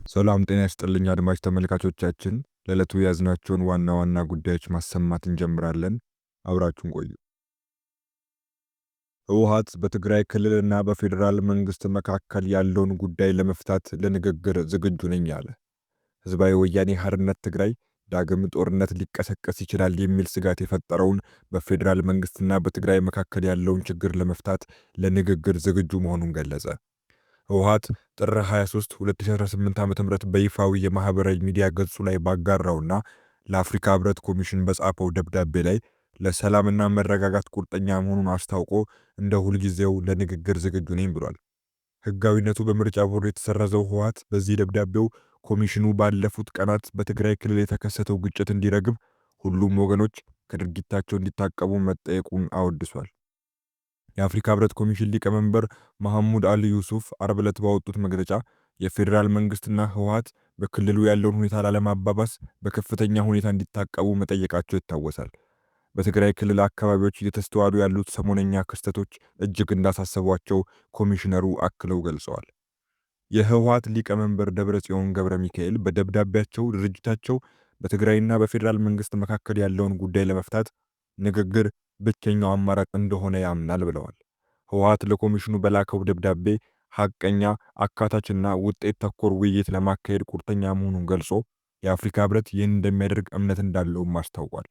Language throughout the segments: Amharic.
ሰላም ጤና ይስጥልኝ አድማጭ ተመልካቾቻችን፣ ለዕለቱ የያዝናቸውን ዋና ዋና ጉዳዮች ማሰማት እንጀምራለን። አብራችሁን ቆዩ። ህወሓት በትግራይ ክልልና በፌዴራል መንግስት መካከል ያለውን ጉዳይ ለመፍታት ለንግግር ዝግጁ ነኝ አለ። ህዝባዊ ወያኔ ሓርነት ትግራይ ዳግም ጦርነት ሊቀሰቀስ ይችላል የሚል ስጋት የፈጠረውን በፌዴራል መንግስትና በትግራይ መካከል ያለውን ችግር ለመፍታት ለንግግር ዝግጁ መሆኑን ገለጸ። ህወሓት ጥር 23 2018 ዓ.ም በይፋዊ የማህበራዊ ሚዲያ ገጹ ላይ ባጋራውና ለአፍሪካ ህብረት ኮሚሽን በጻፈው ደብዳቤ ላይ ለሰላምና መረጋጋት ቁርጠኛ መሆኑን አስታውቆ እንደ ሁልጊዜው ለንግግር ዝግጁ ነኝ ብሏል። ህጋዊነቱ በምርጫ ቦርድ የተሰረዘው ህወሓት በዚህ ደብዳቤው ኮሚሽኑ ባለፉት ቀናት በትግራይ ክልል የተከሰተው ግጭት እንዲረግብ ሁሉም ወገኖች ከድርጊታቸው እንዲታቀቡ መጠየቁን አወድሷል። የአፍሪካ ህብረት ኮሚሽን ሊቀመንበር መሐሙድ አሊ ዩሱፍ አርብ ዕለት ባወጡት መግለጫ የፌዴራል መንግስትና ህወሓት በክልሉ ያለውን ሁኔታ ላለማባባስ በከፍተኛ ሁኔታ እንዲታቀቡ መጠየቃቸው ይታወሳል። በትግራይ ክልል አካባቢዎች እየተስተዋሉ ያሉት ሰሞነኛ ክስተቶች እጅግ እንዳሳሰቧቸው ኮሚሽነሩ አክለው ገልጸዋል። የህወሓት ሊቀመንበር ደብረጽዮን ገብረ ሚካኤል በደብዳቤያቸው ድርጅታቸው በትግራይና በፌዴራል መንግስት መካከል ያለውን ጉዳይ ለመፍታት ንግግር ብቸኛው አማራጭ እንደሆነ ያምናል ብለዋል። ህወሓት ለኮሚሽኑ በላከው ደብዳቤ ሐቀኛ፣ አካታችና ውጤት ተኮር ውይይት ለማካሄድ ቁርጠኛ መሆኑን ገልጾ የአፍሪካ ህብረት ይህን እንደሚያደርግ እምነት እንዳለውም አስታውቋል።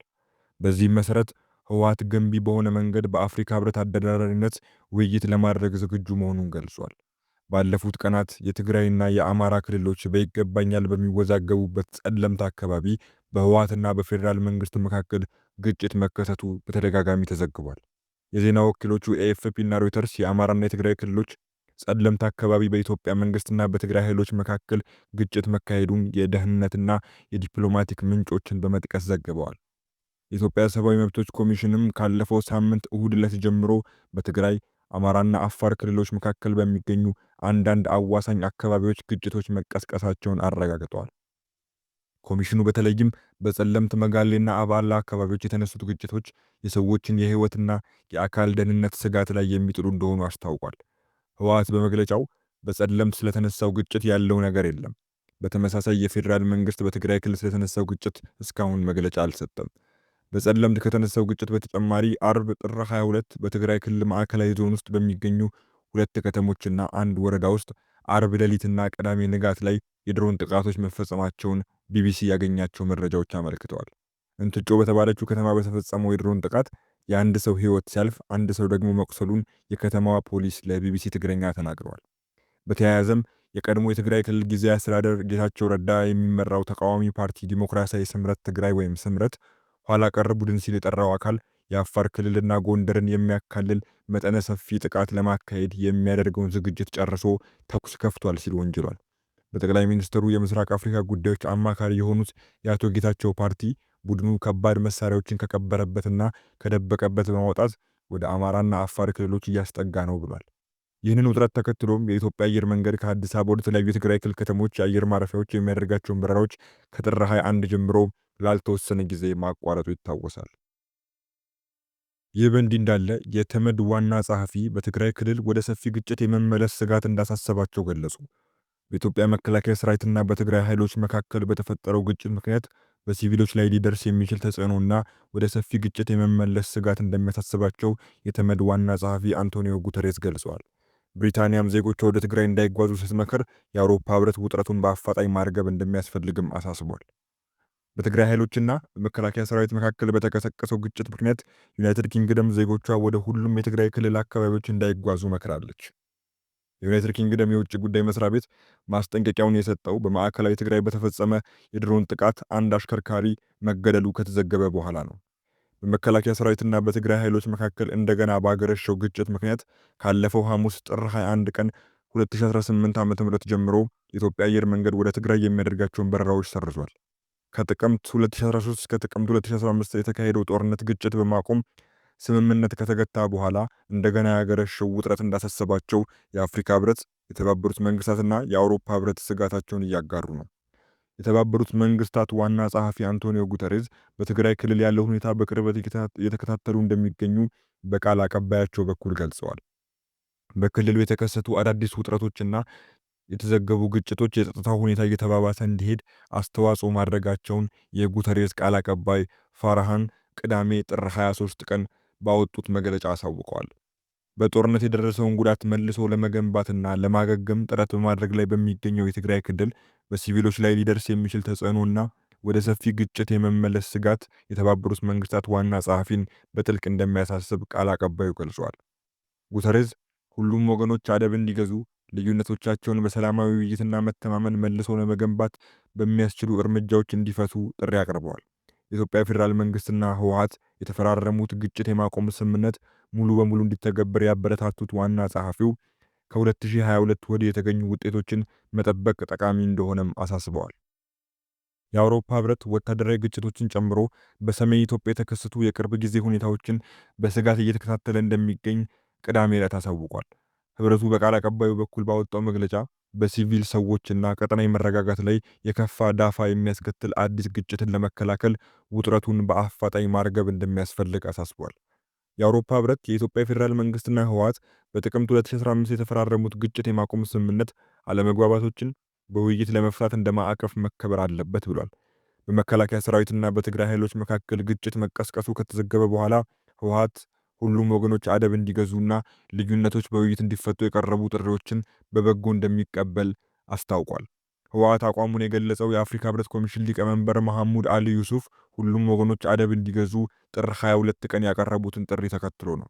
በዚህም መሰረት ህወሓት ገንቢ በሆነ መንገድ በአፍሪካ ህብረት አደራዳሪነት ውይይት ለማድረግ ዝግጁ መሆኑን ገልጿል። ባለፉት ቀናት የትግራይና የአማራ ክልሎች በይገባኛል በሚወዛገቡበት ጸለምት አካባቢ በህወሓትና በፌዴራል መንግስት መካከል ግጭት መከሰቱ በተደጋጋሚ ተዘግቧል። የዜና ወኪሎቹ ኤኤፍፒ እና ሮይተርስ የአማራና የትግራይ ክልሎች ጸለምት አካባቢ በኢትዮጵያ መንግስትና በትግራይ ኃይሎች መካከል ግጭት መካሄዱን የደህንነትና የዲፕሎማቲክ ምንጮችን በመጥቀስ ዘግበዋል። የኢትዮጵያ ሰብአዊ መብቶች ኮሚሽንም ካለፈው ሳምንት እሁድ ዕለት ጀምሮ በትግራይ አማራና አፋር ክልሎች መካከል በሚገኙ አንዳንድ አዋሳኝ አካባቢዎች ግጭቶች መቀስቀሳቸውን አረጋግጠዋል። ኮሚሽኑ በተለይም በጸለምት መጋሌና አባላ አካባቢዎች የተነሱት ግጭቶች የሰዎችን የህይወትና የአካል ደህንነት ስጋት ላይ የሚጥሉ እንደሆኑ አስታውቋል። ህወሓት በመግለጫው በጸለምት ስለተነሳው ግጭት ያለው ነገር የለም። በተመሳሳይ የፌዴራል መንግስት በትግራይ ክልል ስለተነሳው ግጭት እስካሁን መግለጫ አልሰጠም። በጸለምት ከተነሳው ግጭት በተጨማሪ አርብ ጥር 22 በትግራይ ክልል ማዕከላዊ ዞን ውስጥ በሚገኙ 2 ከተሞችና 1 ወረዳ ውስጥ አርብ ሌሊትና ቅዳሜ ንጋት ላይ የድሮን ጥቃቶች መፈጸማቸውን ቢቢሲ ያገኛቸው መረጃዎች አመልክተዋል። እንትጮ በተባለችው ከተማ በተፈጸመው የድሮን ጥቃት የአንድ ሰው ህይወት ሲያልፍ አንድ ሰው ደግሞ መቁሰሉን የከተማዋ ፖሊስ ለቢቢሲ ትግረኛ ተናግረዋል። በተያያዘም የቀድሞ የትግራይ ክልል ጊዜያዊ አስተዳደር ጌታቸው ረዳ የሚመራው ተቃዋሚ ፓርቲ ዲሞክራሲያዊ ስምረት ትግራይ ወይም ስምረት ኋላ ቀር ቡድን ሲል የጠራው አካል የአፋር ክልልና ጎንደርን የሚያካልል መጠነ ሰፊ ጥቃት ለማካሄድ የሚያደርገውን ዝግጅት ጨርሶ ተኩስ ከፍቷል ሲል ወንጅሏል። በጠቅላይ ሚኒስትሩ የምስራቅ አፍሪካ ጉዳዮች አማካሪ የሆኑት የአቶ ጌታቸው ፓርቲ ቡድኑ ከባድ መሳሪያዎችን ከቀበረበትና ከደበቀበት በማውጣት ወደ አማራና አፋር ክልሎች እያስጠጋ ነው ብሏል። ይህንን ውጥረት ተከትሎም የኢትዮጵያ አየር መንገድ ከአዲስ አበባ ወደ ተለያዩ የትግራይ ክልል ከተሞች የአየር ማረፊያዎች የሚያደርጋቸውን በረራዎች ከጥር 21 ጀምሮ ላልተወሰነ ጊዜ ማቋረጡ ይታወሳል። ይህ በእንዲህ እንዳለ የተመድ ዋና ጸሐፊ በትግራይ ክልል ወደ ሰፊ ግጭት የመመለስ ስጋት እንዳሳሰባቸው ገለጹ። በኢትዮጵያ መከላከያ ሰራዊትና በትግራይ ኃይሎች መካከል በተፈጠረው ግጭት ምክንያት በሲቪሎች ላይ ሊደርስ የሚችል ተጽዕኖና ወደ ሰፊ ግጭት የመመለስ ስጋት እንደሚያሳስባቸው የተመድ ዋና ጸሐፊ አንቶኒዮ ጉተሬስ ገልጸዋል። ብሪታንያም ዜጎቿ ወደ ትግራይ እንዳይጓዙ ስትመክር የአውሮፓ ህብረት ውጥረቱን በአፋጣኝ ማርገብ እንደሚያስፈልግም አሳስቧል። በትግራይ ኃይሎችና በመከላከያ ሰራዊት መካከል በተቀሰቀሰው ግጭት ምክንያት ዩናይትድ ኪንግደም ዜጎቿ ወደ ሁሉም የትግራይ ክልል አካባቢዎች እንዳይጓዙ መክራለች። የዩናይትድ ኪንግደም የውጭ ጉዳይ መስሪያ ቤት ማስጠንቀቂያውን የሰጠው በማዕከላዊ ትግራይ በተፈጸመ የድሮን ጥቃት አንድ አሽከርካሪ መገደሉ ከተዘገበ በኋላ ነው። በመከላከያ ሰራዊትና በትግራይ ኃይሎች መካከል እንደገና ባገረሸው ግጭት ምክንያት ካለፈው ሐሙስ ጥር 21 ቀን 2018 ዓ.ም ጀምሮ የኢትዮጵያ አየር መንገድ ወደ ትግራይ የሚያደርጋቸውን በረራዎች ሰርዟል። ከጥቅምት 2013 እስከ ጥቅምት 2015 የተካሄደው ጦርነት ግጭት በማቆም ስምምነት ከተገታ በኋላ እንደገና ያገረሸው ውጥረት እንዳሳሰባቸው የአፍሪካ ህብረት፣ የተባበሩት መንግስታትና የአውሮፓ ህብረት ስጋታቸውን እያጋሩ ነው። የተባበሩት መንግስታት ዋና ጸሐፊ አንቶኒዮ ጉተሬዝ በትግራይ ክልል ያለው ሁኔታ በቅርበት እየተከታተሉ እንደሚገኙ በቃል አቀባያቸው በኩል ገልጸዋል። በክልሉ የተከሰቱ አዳዲስ ውጥረቶችና የተዘገቡ ግጭቶች የጸጥታው ሁኔታ እየተባባሰ እንዲሄድ አስተዋጽኦ ማድረጋቸውን የጉተሬስ ቃል አቀባይ ፋርሃን ቅዳሜ ጥር 23 ቀን ባወጡት መግለጫ አሳውቀዋል። በጦርነት የደረሰውን ጉዳት መልሶ ለመገንባትና ለማገገም ጥረት በማድረግ ላይ በሚገኘው የትግራይ ክልል በሲቪሎች ላይ ሊደርስ የሚችል ተጽዕኖና ወደ ሰፊ ግጭት የመመለስ ስጋት የተባበሩት መንግስታት ዋና ጸሐፊን በጥልቅ እንደሚያሳስብ ቃል አቀባዩ ገልጿል። ጉተሬዝ ሁሉም ወገኖች አደብ እንዲገዙ፣ ልዩነቶቻቸውን በሰላማዊ ውይይትና መተማመን መልሶ ለመገንባት በሚያስችሉ እርምጃዎች እንዲፈቱ ጥሪ አቅርበዋል። የኢትዮጵያ ፌዴራል መንግስትና ህወሓት የተፈራረሙት ግጭት የማቆም ስምምነት ሙሉ በሙሉ እንዲተገበር ያበረታቱት ዋና ጸሐፊው ከ2022 ወዲህ የተገኙ ውጤቶችን መጠበቅ ጠቃሚ እንደሆነም አሳስበዋል። የአውሮፓ ህብረት ወታደራዊ ግጭቶችን ጨምሮ በሰሜን ኢትዮጵያ የተከሰቱ የቅርብ ጊዜ ሁኔታዎችን በስጋት እየተከታተለ እንደሚገኝ ቅዳሜ ዕለት አሳውቋል። ህብረቱ በቃል አቀባዩ በኩል ባወጣው መግለጫ በሲቪል ሰዎችና ቀጠናዊ መረጋጋት ላይ የከፋ ዳፋ የሚያስከትል አዲስ ግጭትን ለመከላከል ውጥረቱን በአፋጣኝ ማርገብ እንደሚያስፈልግ አሳስቧል። የአውሮፓ ህብረት የኢትዮጵያ ፌዴራል መንግስትና ህወሓት በጥቅምት 2015 የተፈራረሙት ግጭት የማቆም ስምምነት አለመግባባቶችን በውይይት ለመፍታት እንደ ማዕቀፍ መከበር አለበት ብሏል። በመከላከያ ሰራዊትና በትግራይ ኃይሎች መካከል ግጭት መቀስቀሱ ከተዘገበ በኋላ ህወሓት ሁሉም ወገኖች አደብ እንዲገዙና ልዩነቶች በውይይት እንዲፈቱ የቀረቡ ጥሪዎችን በበጎ እንደሚቀበል አስታውቋል። ህወሓት አቋሙን የገለጸው የአፍሪካ ህብረት ኮሚሽን ሊቀመንበር መሐሙድ አሊ ዩሱፍ ሁሉም ወገኖች አደብ እንዲገዙ ጥር 22 ቀን ያቀረቡትን ጥሪ ተከትሎ ነው።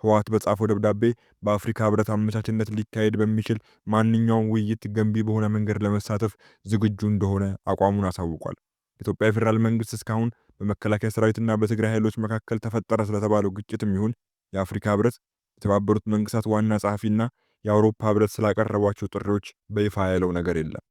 ህወሓት በጻፈው ደብዳቤ በአፍሪካ ህብረት አመቻችነት ሊካሄድ በሚችል ማንኛውም ውይይት ገንቢ በሆነ መንገድ ለመሳተፍ ዝግጁ እንደሆነ አቋሙን አሳውቋል። የኢትዮጵያ ፌዴራል መንግስት እስካሁን በመከላከያ ሰራዊትና በትግራይ ኃይሎች መካከል ተፈጠረ ስለተባለው ግጭትም ይሁን የአፍሪካ ህብረት፣ የተባበሩት መንግስታት ዋና ጸሐፊና የአውሮፓ ህብረት ስላቀረቧቸው ጥሪዎች በይፋ ያለው ነገር የለም።